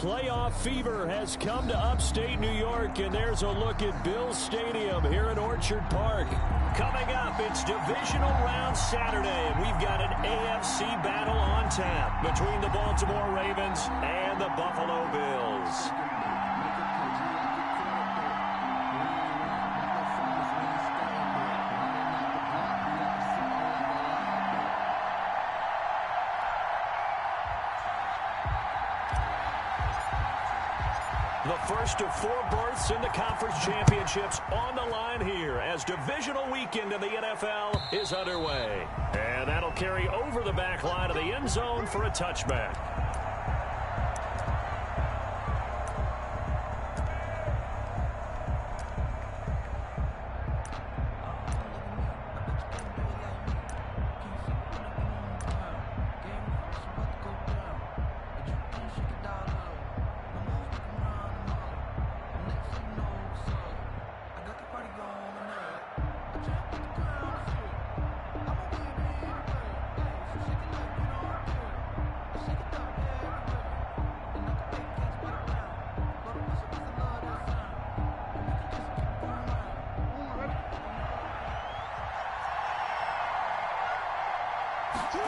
playoff fever has come to upstate New York, and there's a look at Bills Stadium here in Orchard Park. Coming up, it's divisional round Saturday, and we've got an AFC battle on tap between the Baltimore Ravens and the Buffalo Bills. The first of 4 berths in the conference championships on the line here as divisional weekend in the NFL is underway. And that'll carry over the back line of the end zone for a touchback.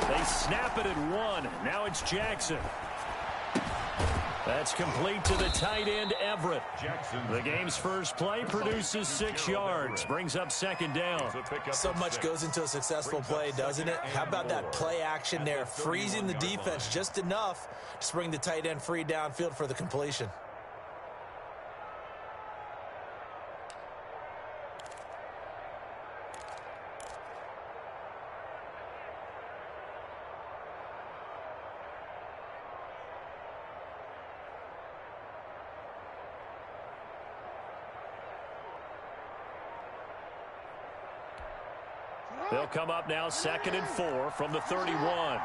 They snap it at 1. Now it's Jackson. That's complete to the tight end, Everett. The game's first play produces 6 yards. Brings up second down. So much goes into a successful play, doesn't it? How about that play action there? Freezing the defense just enough to bring the tight end free downfield for the completion. They'll come up now 2nd and 4 from the 31.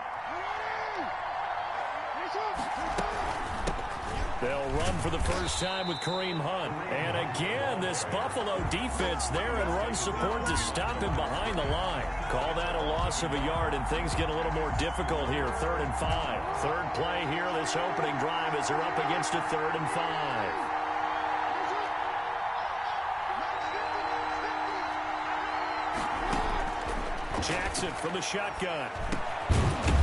They'll run for the first time with Kareem Hunt. And again, this Buffalo defense there in run support to stop him behind the line. Call that a loss of a yard, and things get a little more difficult here. 3rd and 5. Third play here this opening drive as they're up against a 3rd and 5. Jackson from the shotgun.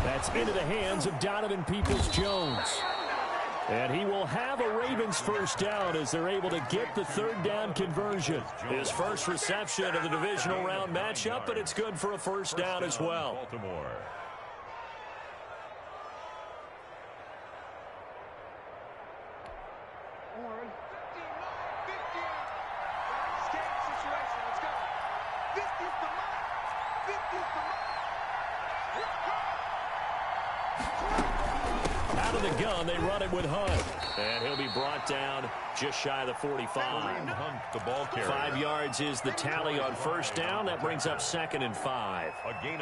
That's into the hands of Donovan Peoples-Jones. And he will have a Ravens first down as they're able to get the 3rd down conversion. His first reception of the divisional round matchup, but it's good for a first down as well. Baltimore. Out of the gun, they run it with Hunt. And he'll be brought down just shy of the 45. Hunt, the ball carrier. 5 yards is the tally on first down. That brings up 2nd and 5.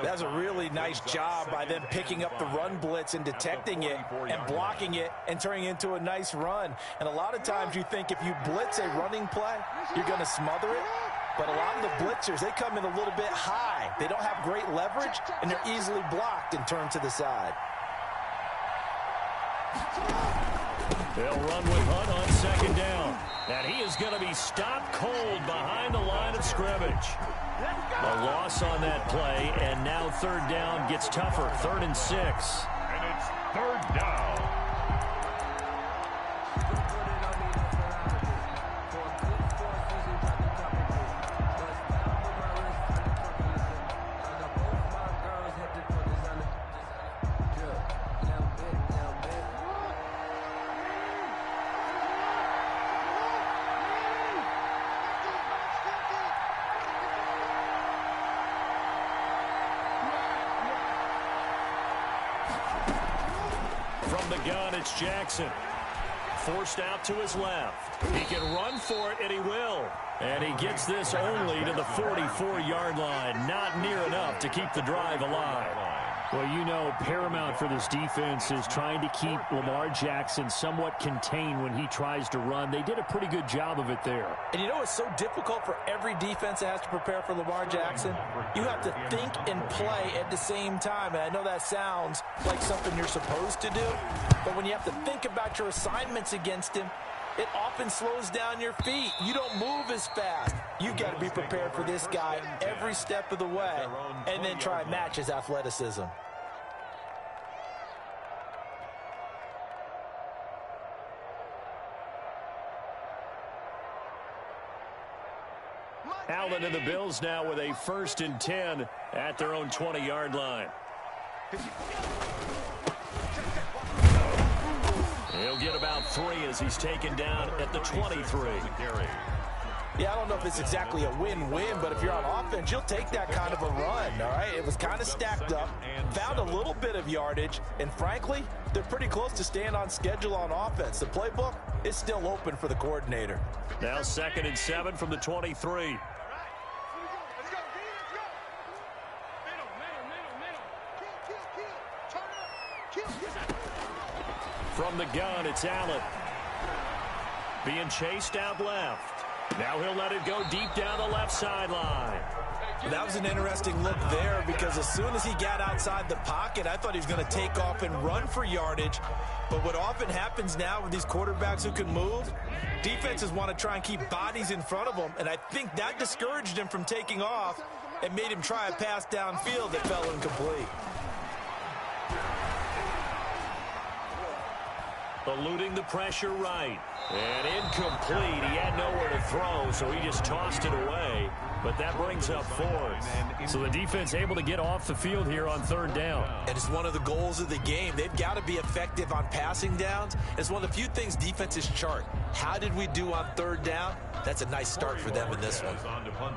That's a really nice job by them picking up the run blitz and detecting it and blocking it and turning it into a nice run. And a lot of times you think if you blitz a running play, you're going to smother it. But a lot of the blitzers, they come in a little bit high. They don't have great leverage, and they're easily blocked and turned to the side. They'll run with Hunt on 2nd down. And he is going to be stopped cold behind the line of scrimmage. A loss on that play, and now 3rd down gets tougher. 3rd and 6. And it's 3rd down. From the gun, it's Jackson. Forced out to his left. He can run for it, and he will. And he gets this only to the 44-yard line. Not near enough to keep the drive alive. Well, you know, paramount for this defense is trying to keep Lamar Jackson somewhat contained when he tries to run. They did a pretty good job of it there. And you know it's so difficult for every defense that has to prepare for Lamar Jackson? You have to think and play at the same time. And I know that sounds like something you're supposed to do, but when you have to think about your assignments against him, it often slows down your feet. You don't move as fast. You've got to be prepared for this guy every step of the way and then try and match his athleticism. Allen and the Bills now with a 1st and 10 at their own 20-yard line. He'll get about 3 as he's taken down at the 23. Yeah, I don't know if it's exactly a win-win, but if you're on offense, you'll take that kind of a run, all right? It was kind of stacked up, found a little bit of yardage, and frankly, they're pretty close to staying on schedule on offense. The playbook is still open for the coordinator. Now 2nd and 7 from the 23. From the gun, it's Allen. Being chased out left. Now he'll let it go deep down the left sideline. That was an interesting look there because as soon as he got outside the pocket, I thought he was going to take off and run for yardage. But what often happens now with these quarterbacks who can move, defenses want to try and keep bodies in front of them, and I think that discouraged him from taking off and made him try a pass downfield that fell incomplete. Eluding the pressure right. And incomplete. He had nowhere to throw, so he just tossed it away. But that brings up 4th. So the defense able to get off the field here on 3rd down. And it's one of the goals of the game. They've got to be effective on passing downs. It's one of the few things defenses chart. How did we do on 3rd down? That's a nice start for them in this one.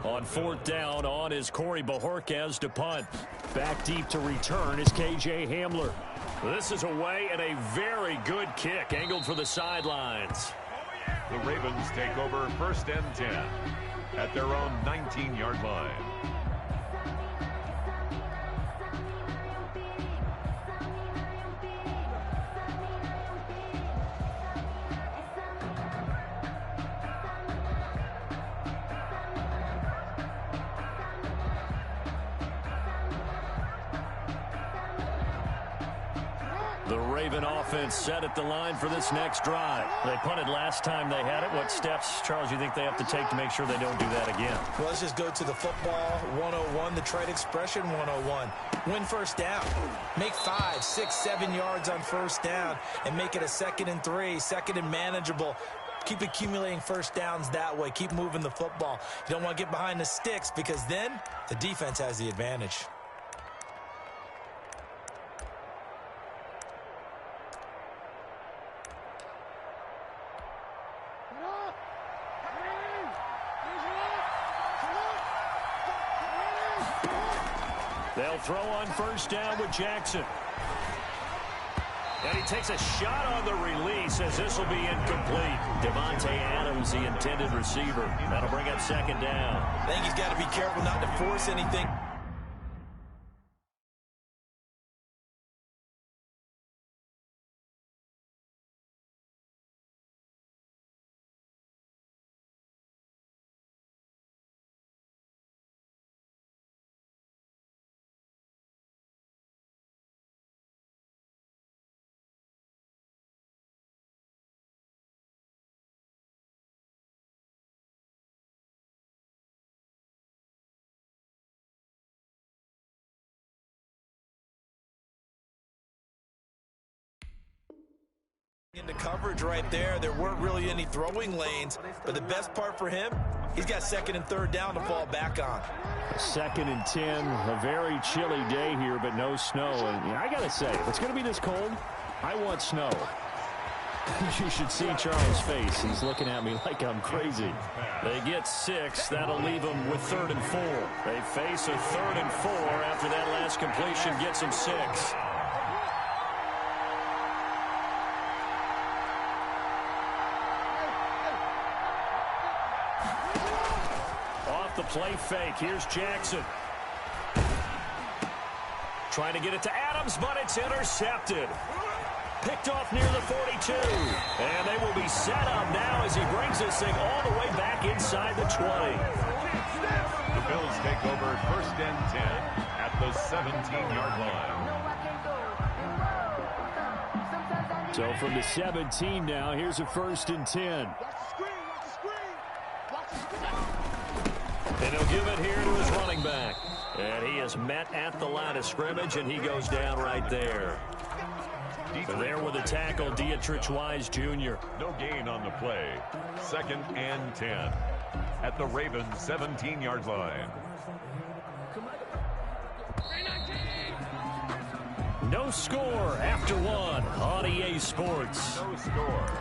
On 4th down, on is Corey Bojorquez to punt. Back deep to return is K.J. Hamler. This is away and a very good kick angled for the sidelines. The Ravens take over 1st and 10 at their own 19-yard line. The Raven offense set at the line for this next drive. They punted last time they had it. What steps, Charles, you think they have to take to make sure they don't do that again? Well, let's just go to the football 101, the trade expression 101. Win 1st down. Make 5, 6, 7 yards on 1st down and make it a 2nd and 3, 2nd and manageable. Keep accumulating 1st downs that way. Keep moving the football. You don't want to get behind the sticks because then the defense has the advantage. They'll throw on 1st down with Jackson. And he takes a shot on the release as this will be incomplete. Devontae Adams, the intended receiver. That'll bring up 2nd down. I think he's got to be careful not to force anything. Into coverage right there. There weren't really any throwing lanes, but the best part for him, he's got 2nd and 3rd down to fall back on. 2nd and 10, a very chilly day here, but no snow. And I got to say, if it's going to be this cold, I want snow. You should see Charles' face. He's looking at me like I'm crazy. They get 6. That'll leave them with 3rd and 4. They face a 3rd and 4 after that last completion gets them 6. Off the play fake. Here's Jackson. trying to get it to Adams, but it's intercepted. Picked off near the 42. And they will be set up now as he brings this thing all the way back inside the 20. The Bills take over 1st and 10 at the 17-yard line. So from the 17 now, here's a 1st and 10. And he'll give it here to his running back. And he is met at the line of scrimmage, and he goes down right there. So there with a tackle, Dietrich Wise Jr. No gain on the play. 2nd and 10 at the Ravens 17-yard line. No score after one on EA Sports. No score.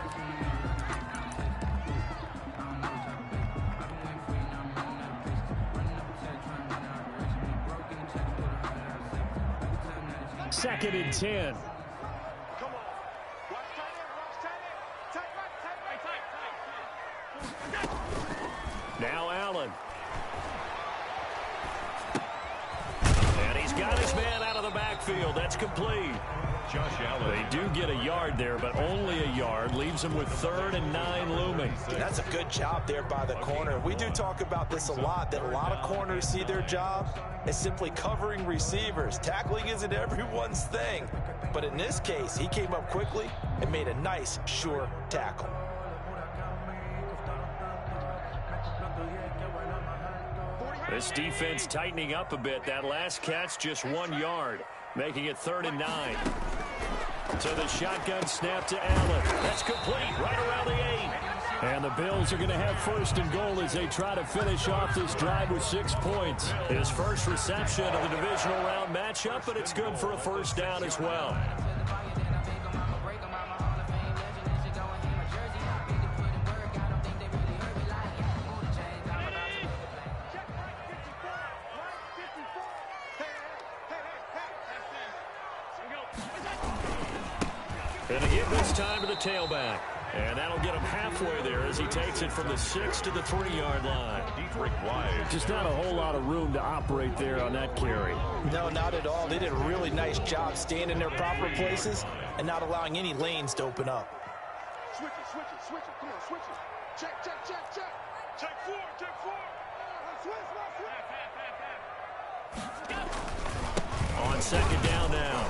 Second and 10. Now Allen. And he's got his man out of the backfield. That's complete. Josh Allen. They do get a yard there, but only a yard. Leaves him with 3rd and 9 looming. That's a good job there by the corner. We do talk about this a lot, that a lot of corners see their job as simply covering receivers. Tackling isn't everyone's thing. But in this case, he came up quickly and made a nice, sure tackle. This defense tightening up a bit. That last catch just 1 yard, making it 3rd and 9. So the shotgun snap to Allen. That's complete right around the 8. And the Bills are going to have 1st and goal as they try to finish off this drive with 6 points. His first reception of the divisional round matchup, but it's good for a 1st down as well. And again this time to the tailback. And that'll get him halfway there as he takes it from the 6 to the 3-yard line. Dietrich Wise. Just not a whole lot of room to operate there on that carry. No, not at all. They did a really nice job staying in their proper places and not allowing any lanes to open up. Switch it, switch it, switch it. Come on, switch it. Check, check, check, check. Check 4, check 4. On 2nd down now,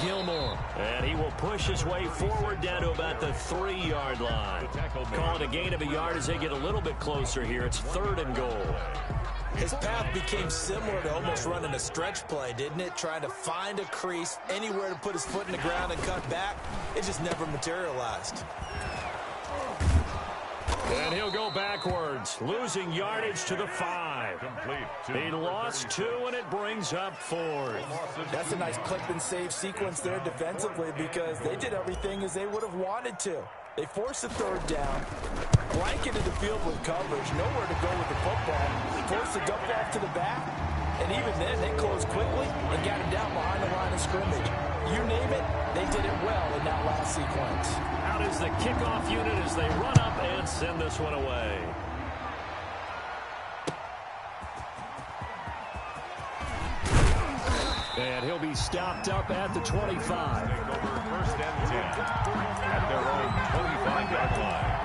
Gilmore. And he will push his way forward down to about the 3-yard line. Call it a gain of a yard as they get a little bit closer here. It's 3rd and goal. His path became similar to almost running a stretch play, didn't it? Trying to find a crease, anywhere to put his foot in the ground and cut back. It just never materialized. And he'll go backwards, losing yardage to the 5. He lost 2, and it brings up 4th. That's a nice clip and save sequence there defensively because they did everything as they would have wanted to. They forced the 3rd down, blanketed the field with coverage, nowhere to go with the football, forced the dump off to the back, and even then they closed quickly and got him down behind the line of scrimmage. You name it, they did it well in that last sequence. Out is the kickoff unit as they run up and send this one away. And he'll be stopped up at the 25. Take over 1st and 10 at their own 25-yard line.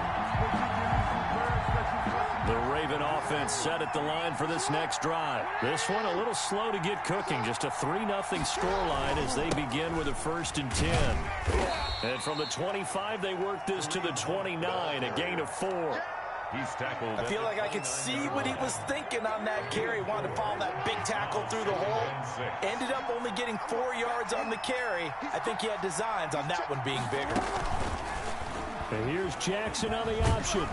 The Raven offense set at the line for this next drive. This one a little slow to get cooking. Just a 3-0 scoreline as they begin with a 1st and 10. And from the 25, they work this to the 29, a gain of 4. He's tackled. I feel like I could see what he was thinking on that carry. Wanted to follow that big tackle through the hole. Ended up only getting 4 yards on the carry. I think he had designs on that one being bigger. And here's Jackson on the option.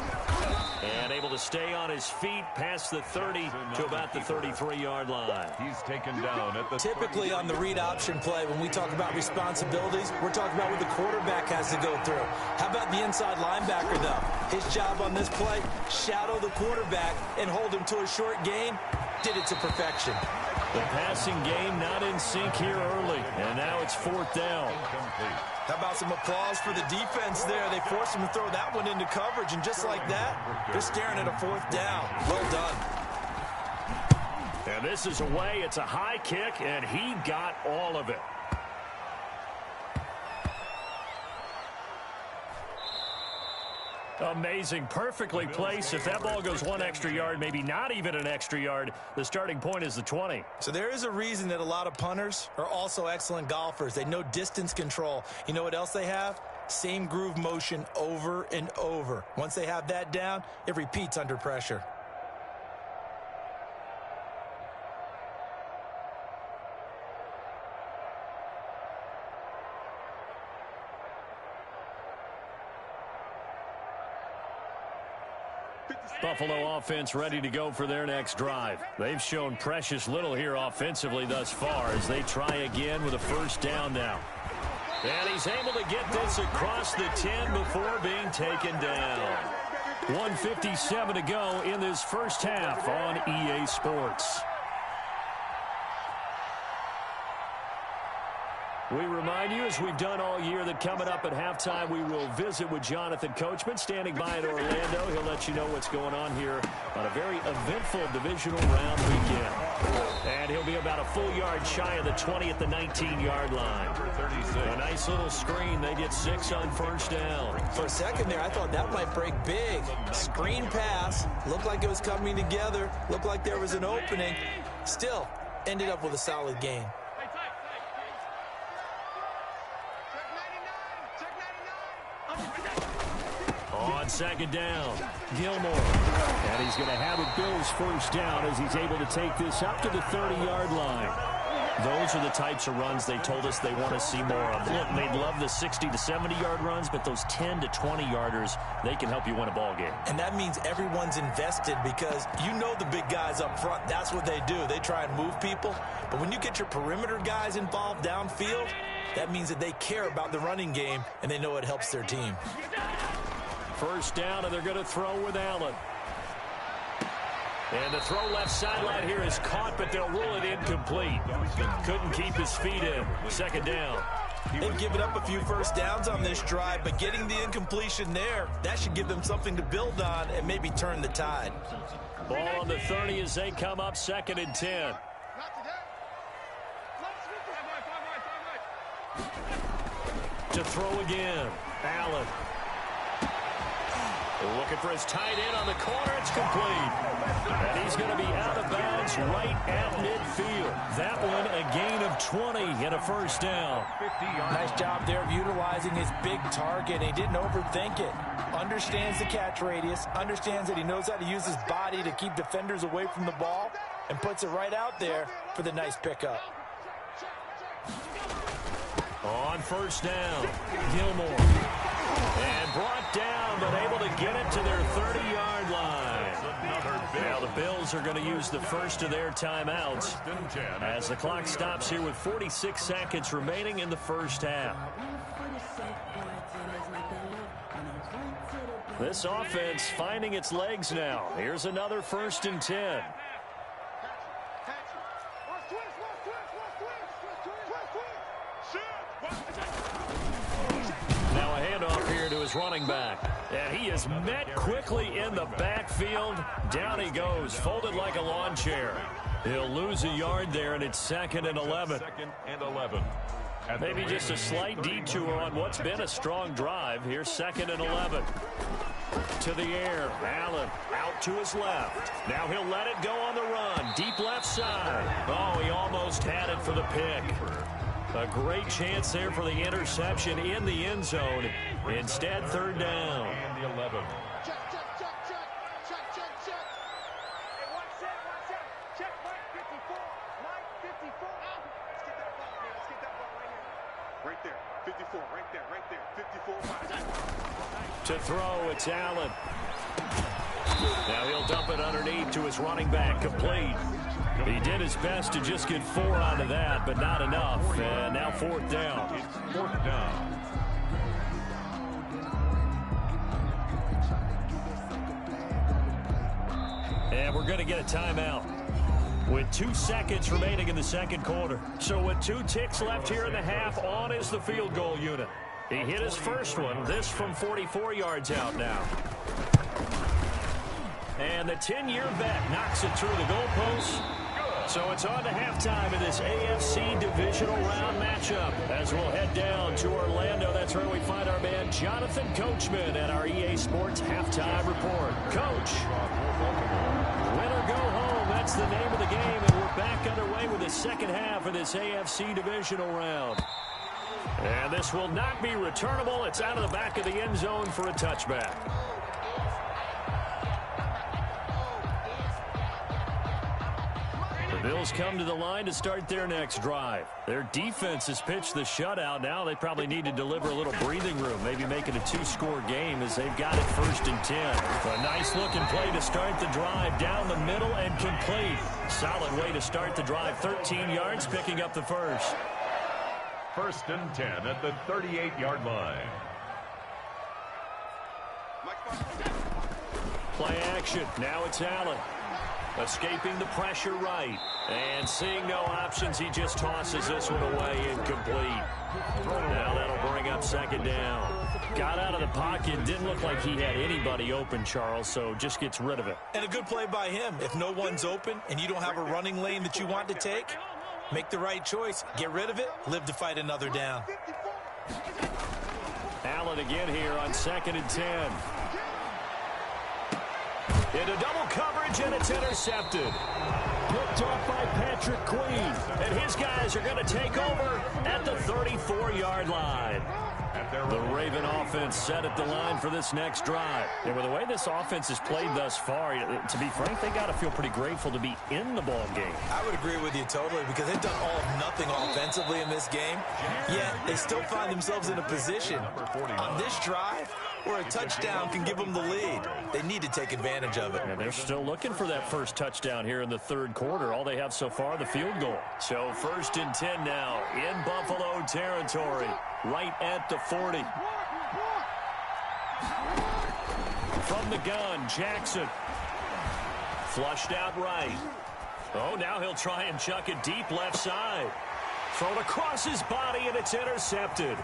And able to stay on his feet past the 30 to about the 33-yard line. He's taken down at the Typically on the read option play, when we talk about responsibilities, we're talking about what the quarterback has to go through. How about the inside linebacker, though? His job on this play, shadow the quarterback and hold him to a short gain. Did it to perfection. The passing game not in sync here early. And now it's 4th down. How about some applause for the defense there? They forced him to throw that one into coverage, and just like that, they're staring at a 4th down. Well done. And this is away. It's a high kick, and he got all of it. Amazing. Perfectly placed. If that ball goes one extra yard, maybe not even an extra yard, the starting point is the 20. So there is a reason that a lot of punters are also excellent golfers. They know distance control. You know what else they have? Same groove motion over and over. Once they have that down, it repeats under pressure. Buffalo offense ready to go for their next drive. They've shown precious little here offensively thus far as they try again with a first down now. And he's able to get this across the 10 before being taken down. 1:57 to go in this first half on EA Sports. We remind you, as we've done all year, that coming up at halftime, we will visit with Jonathan Coachman, standing by in Orlando. He'll let you know what's going on here on a very eventful divisional round weekend. And he'll be about a full yard shy of the 20 at the 19-yard line. A nice little screen. They get 6 on first down. For a second there, I thought that might break big. Screen pass. Looked like it was coming together. Looked like there was an opening. Still, ended up with a solid gain. On second down, Gilmore. And he's going to have a Bills first down as he's able to take this up to the 30-yard line. Those are the types of runs they told us they want to see more of. Look, they'd love the 60 to 70-yard runs, but those 10 to 20-yarders, they can help you win a ball game. And that means everyone's invested because you know the big guys up front. That's what they do. They try and move people. But when you get your perimeter guys involved downfield, that means that they care about the running game and they know it helps their team. First down, and they're going to throw with Allen. And the throw left sideline here is caught, but they'll rule it incomplete. Couldn't keep his feet in. Second down. They've given up a few first downs on this drive, but getting the incompletion there, that should give them something to build on and maybe turn the tide. Ball on the 30 as they come up 2nd and 10. To throw again. Allen. Looking for his tight end on the corner. It's complete. And he's going to be out of bounds right at midfield. That one a gain of 20 and a first down. Nice job there of utilizing his big target. He didn't overthink it. Understands the catch radius. Understands that he knows how to use his body to keep defenders away from the ball. And puts it right out there for the nice pickup. On first down, Gilmore. And brought down, but able to get it to their 30-yard line. Now the Bills are going to use the first of their timeouts as the clock stops here with 46 seconds remaining in the first half. This offense finding its legs now. Here's another 1st and 10. Now a handoff here to his running back. And he is met quickly in the backfield. Down he goes, folded like a lawn chair. He'll lose a yard there, and it's 2nd and 11. 2nd and 11. Maybe just a slight detour on what's been a strong drive. Here's 2nd and 11. To the air. Allen out to his left. Now he'll let it go on the run. Deep left side. Oh, he almost had it for the pick. A great chance there for the interception in the end zone. Instead, 3rd down. And the 11. Check. Hey, one set. Check, Mike 54. Mike 54. Let's get that ball, man. Let's get that ball right here. Right there. 54. Right there. 54. To throw, it's Allen. Now he'll dump it underneath to his running back, complete. He did his best to just get 4 out of that, but not enough. And now 4th down. 4th down. And we're going to get a timeout with 2 seconds remaining in the second quarter. So with 2 ticks left here in the half, on is the field goal unit. He hit his first one, this from 44 yards out now. And the 10-year bet knocks it through the goalpost. So it's on to halftime in this AFC divisional round matchup as we'll head down to Orlando. That's where we find our man Jonathan Coachman at our EA Sports halftime report. Coach, win or go home, that's the name of the game, and we're back underway with the second half of this AFC divisional round. And this will not be returnable. It's out of the back of the end zone for a touchback. The Bills come to the line to start their next drive. Their defense has pitched the shutout. Now they probably need to deliver a little breathing room, maybe make it a two-score game as they've got it 1st and 10. A nice-looking play to start the drive down the middle and complete. Solid way to start the drive. 13 yards, picking up the first. 1st and 10 at the 38-yard line. Play action. Now it's Allen. Escaping the pressure right. And seeing no options, he just tosses this one away, incomplete. Now that'll bring up 2nd down. Got out of the pocket. Didn't look like he had anybody open, Charles, so just gets rid of it. And a good play by him. If no one's open and you don't have a running lane that you want to take, make the right choice. Get rid of it. Live to fight another down. Allen again here on 2nd and 10. Into double coverage, and it's intercepted. Picked off by Patrick Queen. And his guys are going to take over at the 34-yard line. The Raven offense set at the line for this next drive. And with the way this offense has played thus far, to be frank, they got to feel pretty grateful to be in the ball game. I would agree with you totally because they've done all of nothing offensively in this game. Yet they still find themselves in a position on this drive where a touchdown can give them the lead. They need to take advantage of it. And they're still looking for that first touchdown here in the 3rd quarter. All they have so far, the field goal. So 1st and 10 now in Buffalo territory, right at the 40. From the gun, Jackson. Flushed out right. Oh, now he'll try and chuck it deep left side. Thrown across his body, and it's intercepted.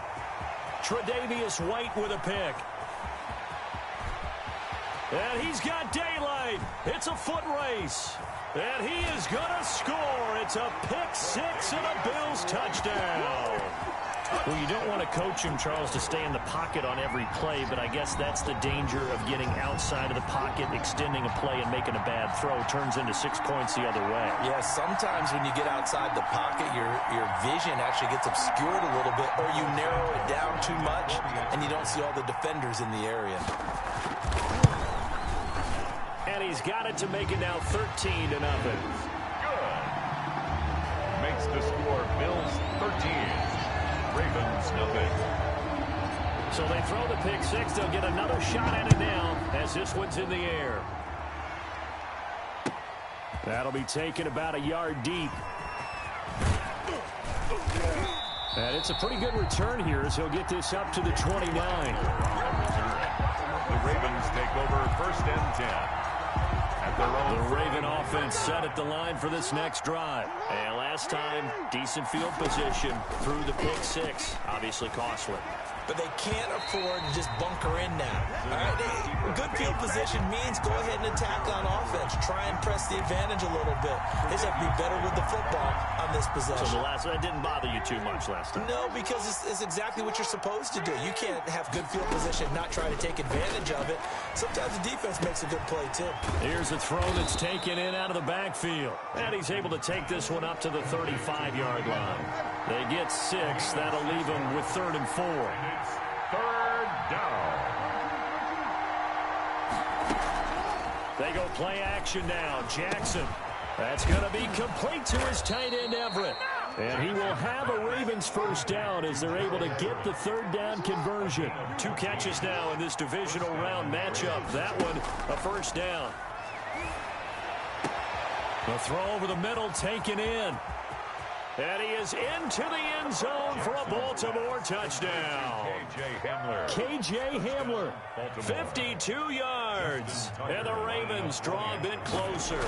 Tre'Davious White with a pick. And he's got daylight. It's a foot race. And he is going to score. It's a pick 6 and a Bills touchdown. Well, you don't want to coach him, Charles, to stay in the pocket on every play, but I guess that's the danger of getting outside of the pocket, extending a play, and making a bad throw. Turns into 6 points the other way. Yeah, sometimes when you get outside the pocket, your vision actually gets obscured a little bit, or you narrow it down too much, and you don't see all the defenders in the area. And he's got it to make it now 13-0. Good. Makes the score Bills 13. Ravens nothing. So they throw the pick 6. They'll get another shot at it now as this one's in the air. That'll be taken about a yard deep. And it's a pretty good return here as he'll get this up to the 29. The Ravens take over 1st and 10. The Raven offense set at the line for this next drive. And last time, decent field position through the pick 6. Obviously costly. But they can't afford to just bunker in now. All right, good field position means go ahead and attack on offense. Try and press the advantage a little bit. They just have to be better with the football on this possession. So that didn't bother you too much last time? No, because it's exactly what you're supposed to do. You can't have good field position and not try to take advantage of it. Sometimes the defense makes a good play, too. Here's a throw that's taken in out of the backfield. And he's able to take this one up to the 35-yard line. They get 6. That'll leave them with 3rd and 4. 3rd down. They go play action now. Jackson. That's going to be complete to his tight end, Everett. And he will have a Ravens 1st down as they're able to get the 3rd down conversion. 2 catches now in this divisional round matchup. That one, a 1st down. The throw over the middle taken in. And he is into the end zone for a Baltimore touchdown. KJ Hamler, 52 yards. And the Ravens draw a bit closer.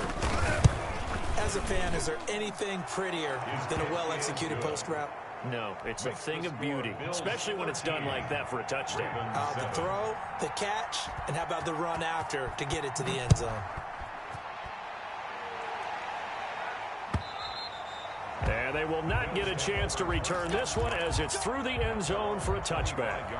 As a fan, is there anything prettier than a well-executed post route? No, it's a thing of beauty, especially when it's done like that for a touchdown. The throw, the catch, and how about the run after to get it to the end zone? And they will not get a chance to return this one as it's through the end zone for a touchback.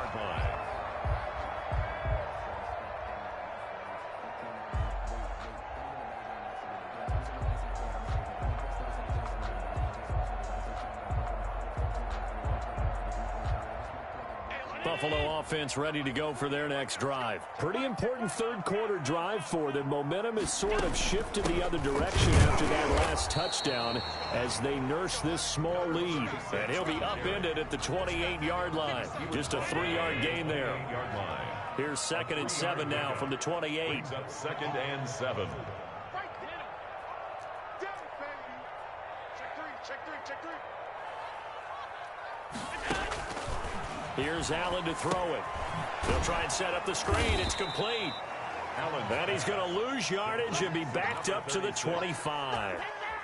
Buffalo offense ready to go for their next drive. Pretty important third quarter drive for them. Momentum has sort of shifted the other direction after that last touchdown as they nurse this small lead. And he'll be upended at the 28-yard line. Just a 3-yard gain there. Here's 2nd and 7 now from the 28. 2nd and 7. Here's Allen to throw it. They'll try and set up the screen. It's complete. Allen. And he's going to lose yardage and be backed up to the 25.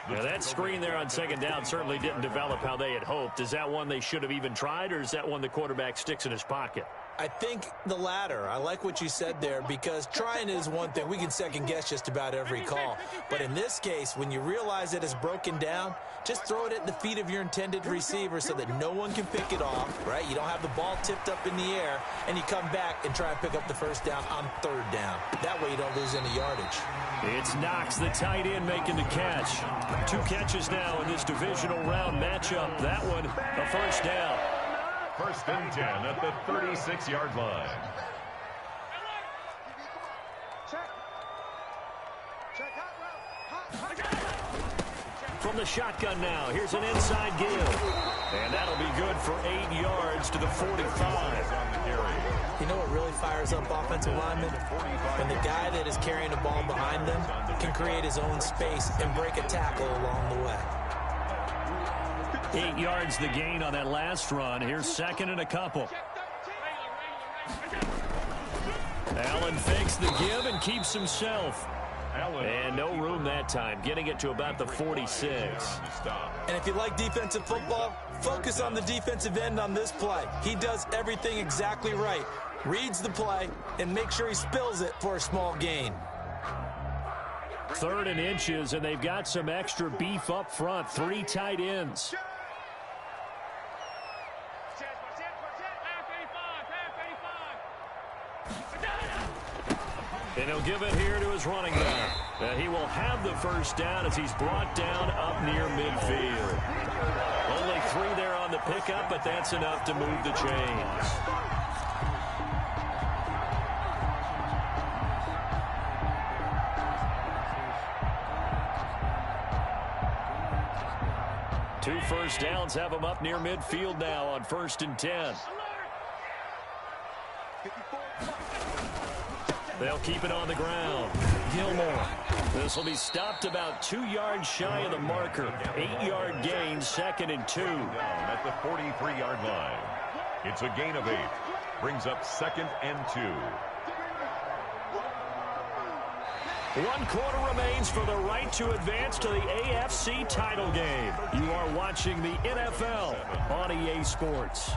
Now, that screen there on 2nd down certainly didn't develop how they had hoped. Is that one they should have even tried, or is that one the quarterback sticks in his pocket? I think the latter. I like what you said there, because trying is one thing. We can second-guess just about every call. But in this case, when you realize that it's broken down, just throw it at the feet of your intended receiver so that no one can pick it off, right? You don't have the ball tipped up in the air, and you come back and try and pick up the first down on 3rd down. That way you don't lose any yardage. It's Knox, the tight end, making the catch. 2 catches now in this divisional round matchup. That one, a first down. 1st and 10 at the 36-yard line. From the shotgun now, here's an inside give. And that'll be good for 8 yards to the 45. You know what really fires up offensive linemen? When the guy that is carrying the ball behind them can create his own space and break a tackle along the way. 8 yards the gain on that last run. Here's 2nd and a couple. Allen fakes the give and keeps himself. And no room that time, getting it to about the 46. And if you like defensive football, focus on the defensive end on this play. He does everything exactly right. Reads the play and makes sure he spills it for a small gain. 3rd and inches, and they've got some extra beef up front. 3 tight ends. And he'll give it here to his running back. And he will have the first down as he's brought down up near midfield. Only 3 there on the pickup, but that's enough to move the chains. Two first downs have him up near midfield now on 1st and 10. They'll keep it on the ground. Gilmore. This will be stopped about 2 yards shy of the marker. 8-yard gain, 2nd and 2. Down at the 43-yard line. It's a gain of 8. Brings up 2nd and 2. 1 quarter remains for the right to advance to the AFC title game. You are watching the NFL on EA Sports.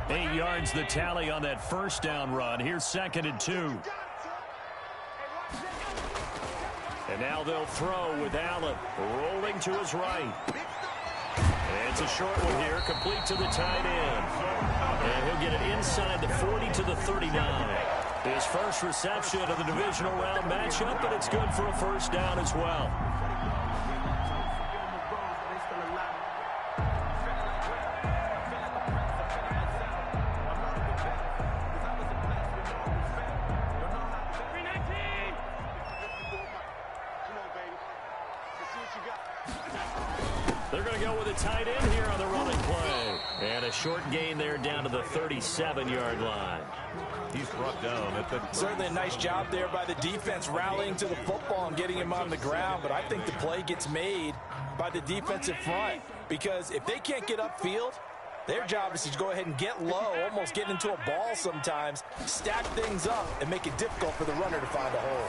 Eight yards the tally on that first down run. Here's 2nd and 2. And now they'll throw with Allen rolling to his right. And it's a short one here, complete to the tight end. And he'll get it inside the 40 to the 39. His first reception of the divisional round matchup, but it's good for a first down as well. They're going to go with a tight end here on the running play. And a short gain there down to the 37-yard line. He's brought down at the... Certainly a nice job there by the defense rallying to the football and getting him on the ground. But I think the play gets made by the defensive front. Because if they can't get upfield, their job is to go ahead and get low, almost get into a ball sometimes, stack things up, and make it difficult for the runner to find a hole.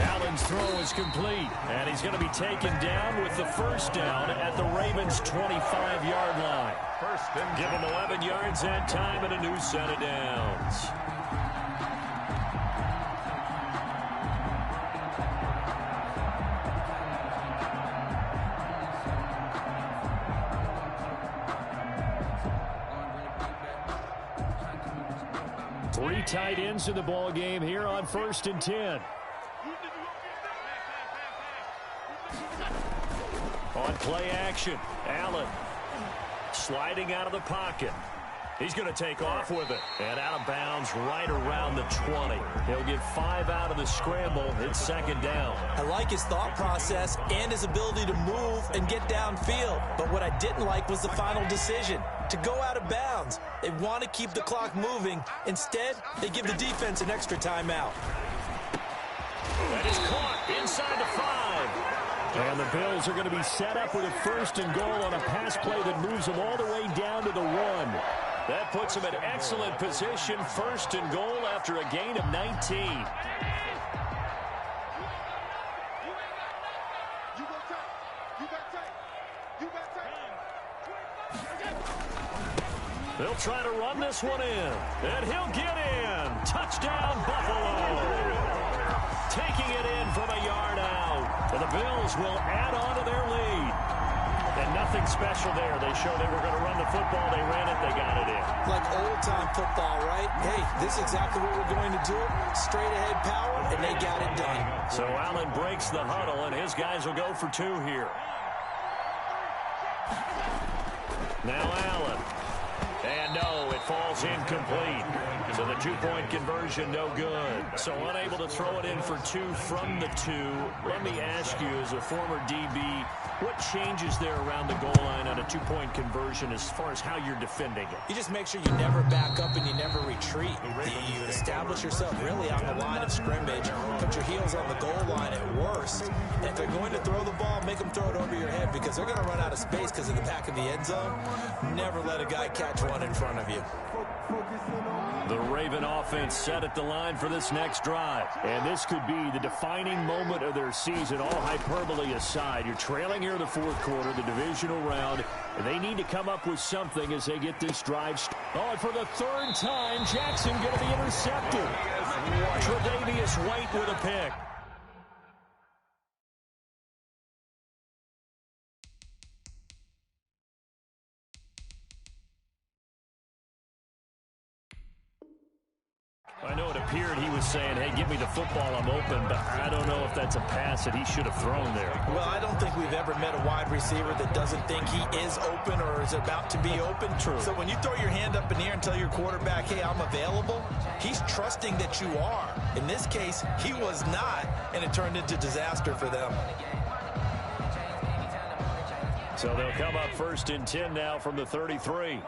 Allen's throw is complete, and he's going to be taken down with the first down at the Ravens' 25-yard line. Give him 11 yards that time and a new set of downs. Three tight ends in the ball game here on 1st and 10. On play action, Allen sliding out of the pocket. He's going to take off with it. And out of bounds right around the 20. He'll get 5 out of the scramble. It's 2nd down. I like his thought process and his ability to move and get downfield. But what I didn't like was the final decision, to go out of bounds. They want to keep the clock moving. Instead, they give the defense an extra timeout. That is caught inside the 5. And the Bills are going to be set up with a 1st and goal on a pass play that moves them all the way down to the 1. That puts them in excellent position, 1st and goal after a gain of 19. They'll try to run this one in, and he'll get in. Touchdown, Buffalo. Taking it in from a yard out. And the Bills will add on to their lead. And nothing special there. They showed they were going to run the football. They ran it. They got it in. Like old-time football, right? Hey, this is exactly what we're going to do. Straight-ahead power, and they got it done. So Allen breaks the huddle, and his guys will go for 2 here. Now Allen. And no, it falls incomplete. So the 2-point conversion, no good. So unable to throw it in for 2 from the 2. Let me ask you, as a former DB, what changes there around the goal line on a 2-point conversion as far as how you're defending it? You just make sure you never back up and you never retreat. You establish yourself really on the line of scrimmage. Put your heels on the goal line at worst. And if they're going to throw the ball, make them throw it over your head, because they're going to run out of space because of the back of the end zone. Never let a guy catch one in front of you. The Raven offense set at the line for this next drive. And this could be the defining moment of their season, all hyperbole aside. You're trailing here in the 4th quarter, the divisional round, and they need to come up with something as they get this drive. Oh, and for the 3rd time, Jackson going to be intercepted. Tre'Davious White with a pick. I know it appeared he was saying, hey, give me the football, I'm open, but I don't know if that's a pass that he should have thrown there. Well, I don't think we've ever met a wide receiver that doesn't think he is open or is about to be open. True. So when you throw your hand up in the air and tell your quarterback, hey, I'm available, he's trusting that you are. In this case, he was not, and it turned into disaster for them. So they'll come up 1st and 10 now from the 33.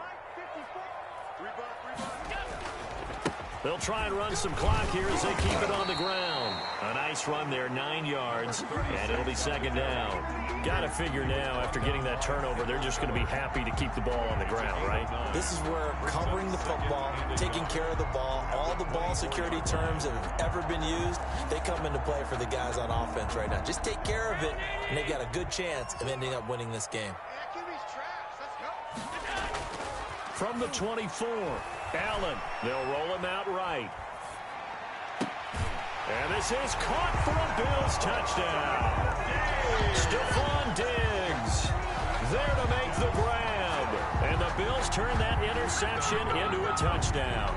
They'll try and run some clock here as they keep it on the ground. A nice run there, 9 yards, and it'll be 2nd down. Got to figure now, after getting that turnover, they're just going to be happy to keep the ball on the ground, right? This is where covering the football, taking care of the ball, all the ball security terms that have ever been used, they come into play for the guys on offense right now. Just take care of it, and they've got a good chance of ending up winning this game. From the 24, Allen. They'll roll him out right. And this is caught for a Bills touchdown. Stephon Diggs there to make the grab. And the Bills turn that interception into a touchdown.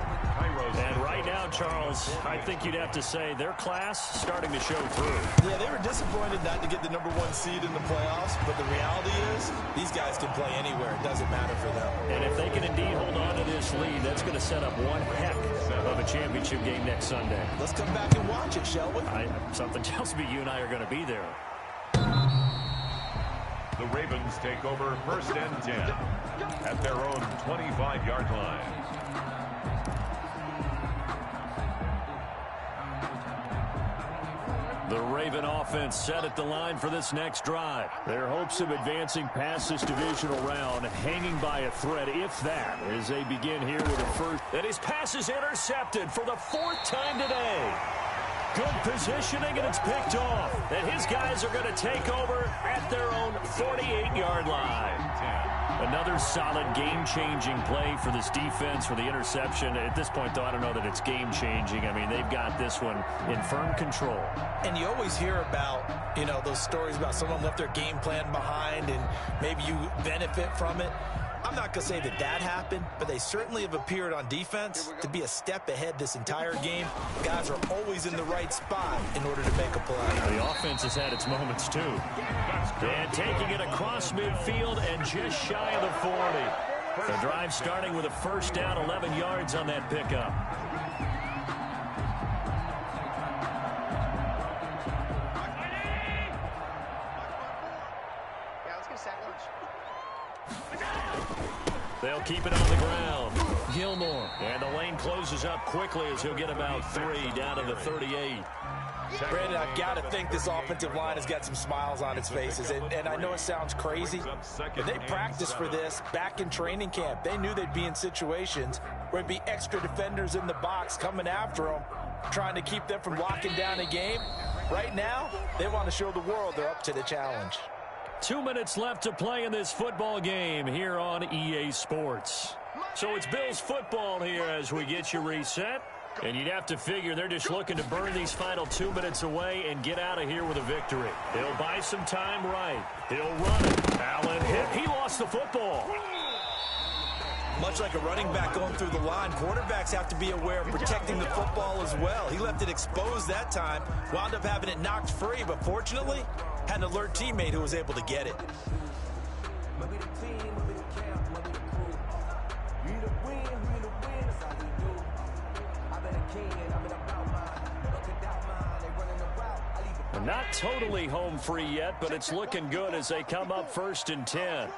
And right now, Charles, I think you'd have to say their class starting to show through. Yeah, they were disappointed not to get the #1 seed in the playoffs, but the reality is these guys can play anywhere. It doesn't matter for them. And if they can indeed hold on to this lead, that's going to set up one heck of a championship game next Sunday. Let's come back and watch it, shall we? Something tells me you and I are going to be there. The Ravens take over 1st and 10 at their own 25-yard line. The Raven offense set at the line for this next drive. Their hopes of advancing past this divisional round hanging by a thread, if that, as they begin here with a first. And his pass is intercepted for the 4th time today. Good positioning, and it's picked off. And his guys are going to take over at their own 48-yard line. Another solid game-changing play for this defense for the interception. At this point, though, I don't know that it's game-changing. I mean, they've got this one in firm control. And you always hear about, those stories about someone left their game plan behind and maybe you benefit from it. I'm not going to say that happened, but they certainly have appeared on defense to be a step ahead this entire game. Guys are always in the right spot in order to make a play. The offense has had its moments, too. And taking it across midfield and just shy of the 40. The drive starting with a first down, 11 yards on that pickup. They'll keep it on the ground. Gilmore. And the lane closes up quickly as he'll get about 3 down to the 38. Brandon, I've got to think this offensive line has got some smiles on its faces. And I know it sounds crazy, but they practiced for this back in training camp. They knew they'd be in situations where there'd be extra defenders in the box coming after them, trying to keep them from locking down a game. Right now, they want to show the world they're up to the challenge. 2 minutes left to play in this football game here on EA Sports. So it's Bills football here as we get you reset. And you'd have to figure they're just looking to burn these final 2 minutes away and get out of here with a victory. He'll buy some time right. He'll run it. Allen hit. He lost the football. Much like a running back going through the line, quarterbacks have to be aware of protecting the football as well. He left it exposed that time, wound up having it knocked free, but fortunately, had an alert teammate who was able to get it. Not totally home free yet, but it's looking good as they come up 1st and 10.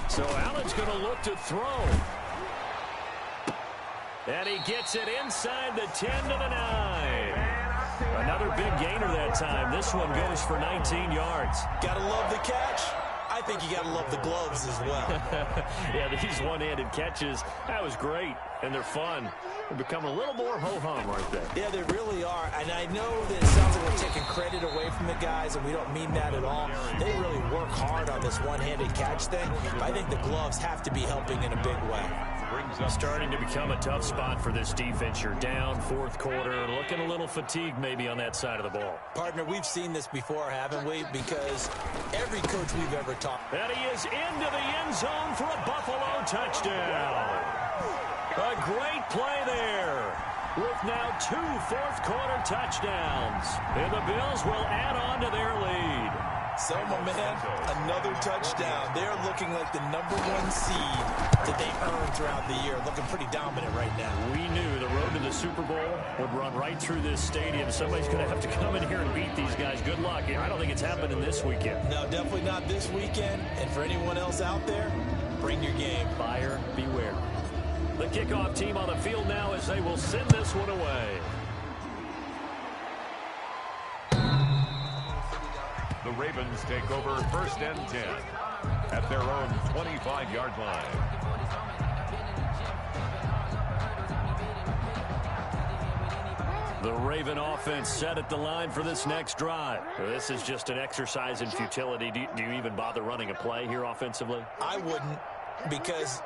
So Allen's going to look to throw. And he gets it inside the 10 to the 9. Another big gainer that time. This one goes for 19 yards. Gotta love the catch. I think you gotta love the gloves as well. Yeah, these one-handed catches, that was great, and they're fun. They become a little more ho-hum right there. Yeah, they really are, and I know that it sounds like we're taking credit away from the guys, and we don't mean that at all. They really work hard on this one-handed catch thing, but I think the gloves have to be helping in a big way. Starting to become a tough spot for this defense. You're down 4th quarter, looking a little fatigued maybe on that side of the ball. Partner, we've seen this before, haven't we? Because every coach we've ever taught. And he is into the end zone for a Buffalo touchdown. A great play there with now 2 fourth-quarter touchdowns. And the Bills will add on to their lead. So, my man, another touchdown. They're looking like the #1 seed that they earned throughout the year. Looking pretty dominant right now. We knew the road to the Super Bowl would run right through this stadium. Somebody's going to have to come in here and beat these guys. Good luck. I don't think it's happening this weekend. No, definitely not this weekend. And for anyone else out there, bring your game. Buyer beware. The kickoff team on the field now as they will send this one away. The Ravens take over 1st and 10 at their own 25-yard line. The Raven offense set at the line for this next drive. This is just an exercise in futility. Do you even bother running a play here offensively? I wouldn't, because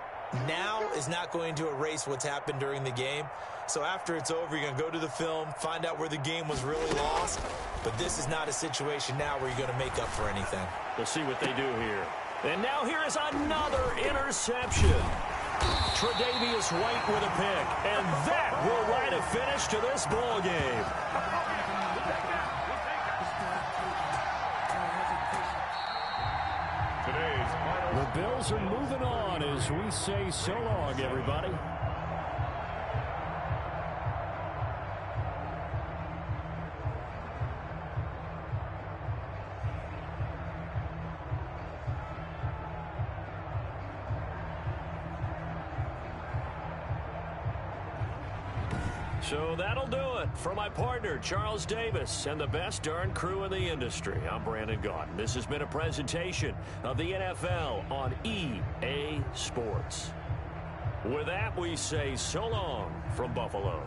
now is not going to erase what's happened during the game. So after it's over, you're going to go to the film, find out where the game was really lost. But this is not a situation now where you're going to make up for anything. We'll see what they do here. And now here is another interception. Tre'Davious White with a pick. And that will write a finish to this ball game. The Bills are moving on as we say so long, everybody. So that'll do it for my partner, Charles Davis, and the best darn crew in the industry. I'm Brandon Gaudin. This has been a presentation of the NFL on EA Sports. With that, we say so long from Buffalo.